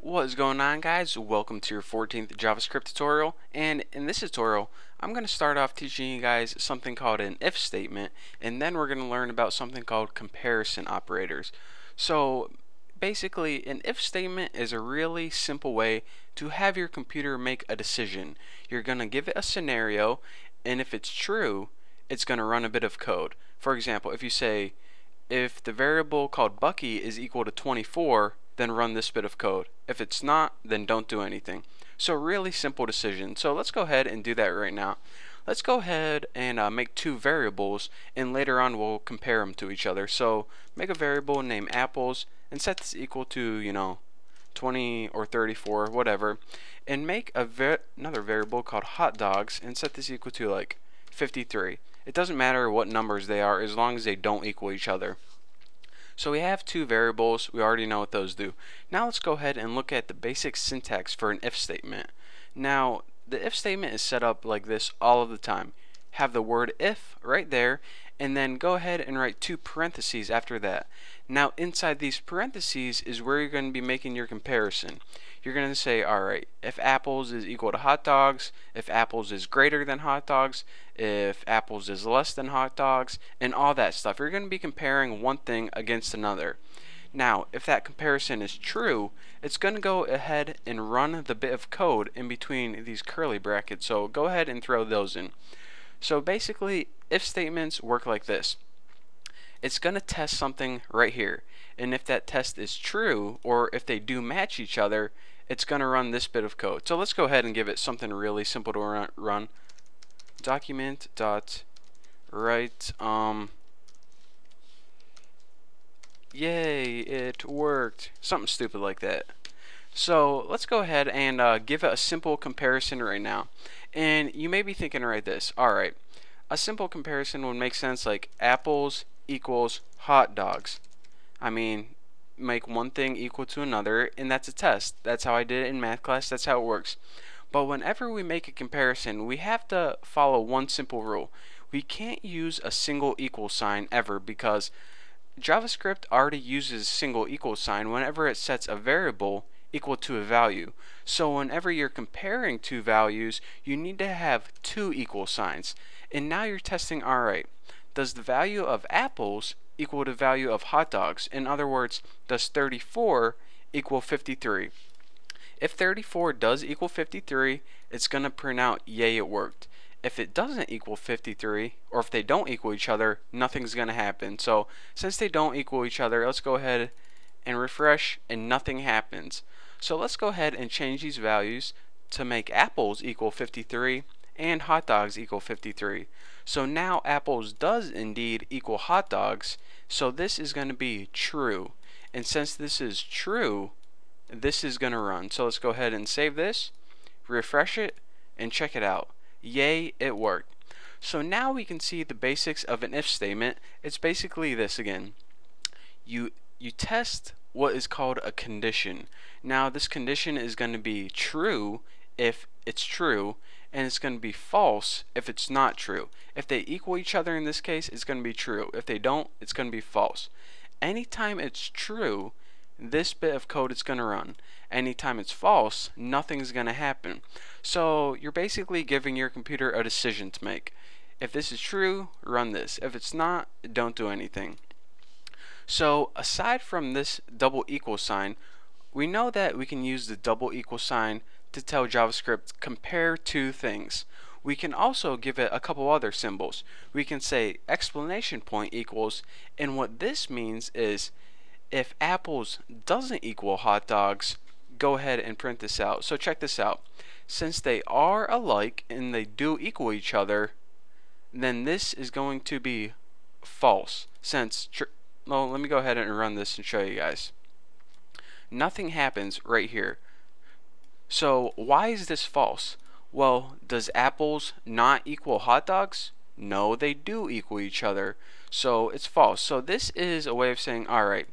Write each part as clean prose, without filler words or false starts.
What is going on, guys? Welcome to your 14th JavaScript tutorial, and in this tutorial I'm going to start off teaching you guys something called an if statement, and then we're going to learn about something called comparison operators. So basically, an if statement is a really simple way to have your computer make a decision. You're going to give it a scenario, and if it's true, it's going to run a bit of code. For example, if you say if the variable called Bucky is equal to 24, then run this bit of code. If it's not, then don't do anything. So really simple decision. So let's go ahead and do that right now. Let's go ahead and make two variables, and later on we'll compare them to each other. So make a variable named apples and set this equal to 20 or 34, whatever, and make another variable called hot dogs and set this equal to like 53. It doesn't matter what numbers they are as long as they don't equal each other. So we have two variables. We already know what those do. Now let's go ahead and look at the basic syntax for an if statement. Now the if statement is set up like this all of the time. Have the word if right there, and then go ahead and write two parentheses after that. Now inside these parentheses is where you're going to be making your comparison. You're going to say, alright, if apples is equal to hot dogs, if apples is greater than hot dogs, if apples is less than hot dogs, and all that stuff. You're going to be comparing one thing against another. Now, if that comparison is true, it's going to go ahead and run the bit of code in between these curly brackets. So go ahead and throw those in. So basically, if statements work like this. It's going to test something right here, and if that test is true, or if they do match each other, it's going to run this bit of code. So let's go ahead and give it something really simple to run. Document dot write yay, it worked, something stupid like that. So let's go ahead and give it a simple comparison right now. And you may be thinking right this, alright, a simple comparison would make sense like apples equals hot dogs. I mean, make one thing equal to another, and that's a test. That's how I did it in math class. That's how it works. But whenever we make a comparison, we have to follow one simple rule. We can't use a single equal sign ever, because JavaScript already uses single equal sign whenever it sets a variable equal to a value. So whenever you're comparing two values, you need to have two equal signs. And now you're testing, alright, does the value of apples equal to value of hot dogs? In other words, does 34 equal 53? If 34 does equal 53, it's going to print out, yay, it worked. If it doesn't equal 53, or if they don't equal each other, nothing's going to happen. So since they don't equal each other, let's go ahead and refresh, and nothing happens. So let's go ahead and change these values to make apples equal 53 and hot dogs equal 53. So now apples does indeed equal hot dogs, so this is going to be true. And since this is true, this is going to run. So let's go ahead and save this, refresh it, and check it out. Yay, it worked. So now we can see the basics of an if statement. It's basically this again. You test what is called a condition. Now this condition is going to be true if it's true, and it's going to be false if it's not true. If they equal each other in this case, it's going to be true. If they don't, it's going to be false. Anytime it's true, this bit of code is going to run. Anytime it's false, nothing's going to happen. So you're basically giving your computer a decision to make. If this is true, run this. If it's not, don't do anything. So aside from this double equal sign, we know that we can use the double equal sign to tell JavaScript compare two things. We can also give it a couple other symbols. We can say exclamation point equals, and what this means is if apples doesn't equal hot dogs, go ahead and print this out. So check this out. Since they are alike and they do equal each other, then this is going to be false. Well, let me go ahead and run this and show you guys. Nothing happens right here. So why is this false? Well, does apples not equal hot dogs? No, they do equal each other. So it's false. So this is a way of saying, alright,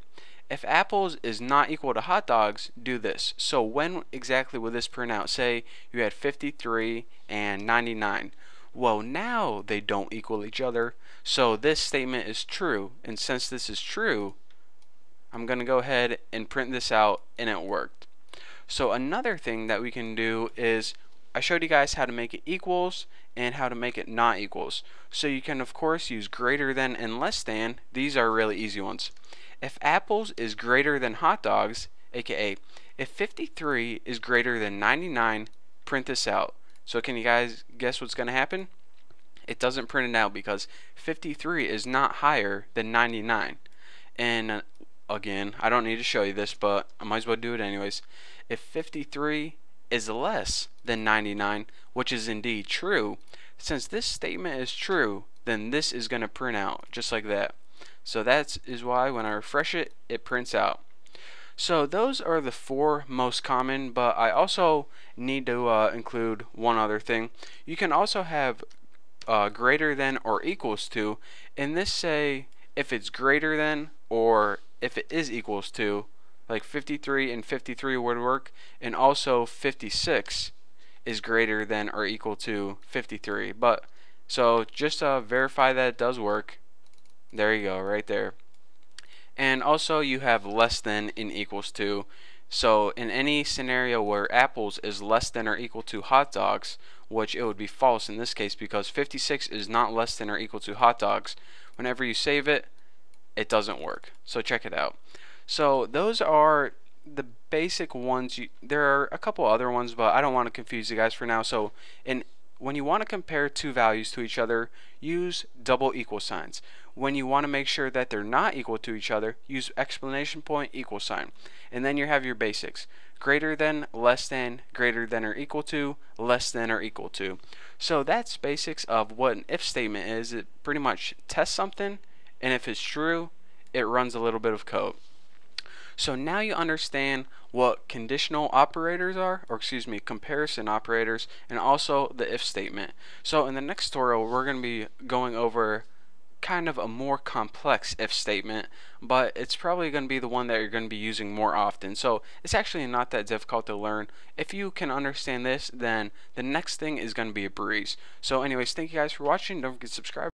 if apples is not equal to hot dogs, do this. So when exactly will this print out? Say you had 53 and 99. Well, now they don't equal each other. So this statement is true. And since this is true, I'm going to go ahead and print this out, and it worked. So another thing that we can do is, I showed you guys how to make it equals and how to make it not equals. So you can of course use greater than and less than. These are really easy ones. If apples is greater than hot dogs, aka if 53 is greater than 99, print this out. So can you guys guess what's going to happen? It doesn't print it out because 53 is not higher than 99. And again, I don't need to show you this, but I might as well do it anyways. If 53 is less than 99, which is indeed true, since this statement is true, then this is going to print out just like that. So that is why when I refresh it, it prints out. So those are the 4 most common, but I also need to include one other thing. You can also have greater than or equals to, and this say if it's greater than or if it is equals to, like 53 and 53 would work, and also 56 is greater than or equal to 53. But so just to verify that it does work, there you go, right there. And also you have less than and equals to. So in any scenario where apples is less than or equal to hot dogs, which it would be false in this case because 56 is not less than or equal to hot dogs, whenever you save it, it doesn't work. So check it out. So those are the basic ones. There are a couple other ones, but I don't want to confuse you guys for now. So when you want to compare 2 values to each other, use double equal signs. When you want to make sure that they're not equal to each other, use exclamation point equal sign. And then you have your basics. Greater than, less than, greater than or equal to, less than or equal to. So that's basics of what an if statement is. It pretty much tests something, and if it's true, it runs a little bit of code. So now you understand what conditional operators are, or excuse me, comparison operators, and also the if statement. So in the next tutorial, we're going to be going over kind of a more complex if statement, but it's probably going to be the one that you're going to be using more often. So it's actually not that difficult to learn. If you can understand this, then the next thing is going to be a breeze. So anyways, thank you guys for watching. Don't forget to subscribe.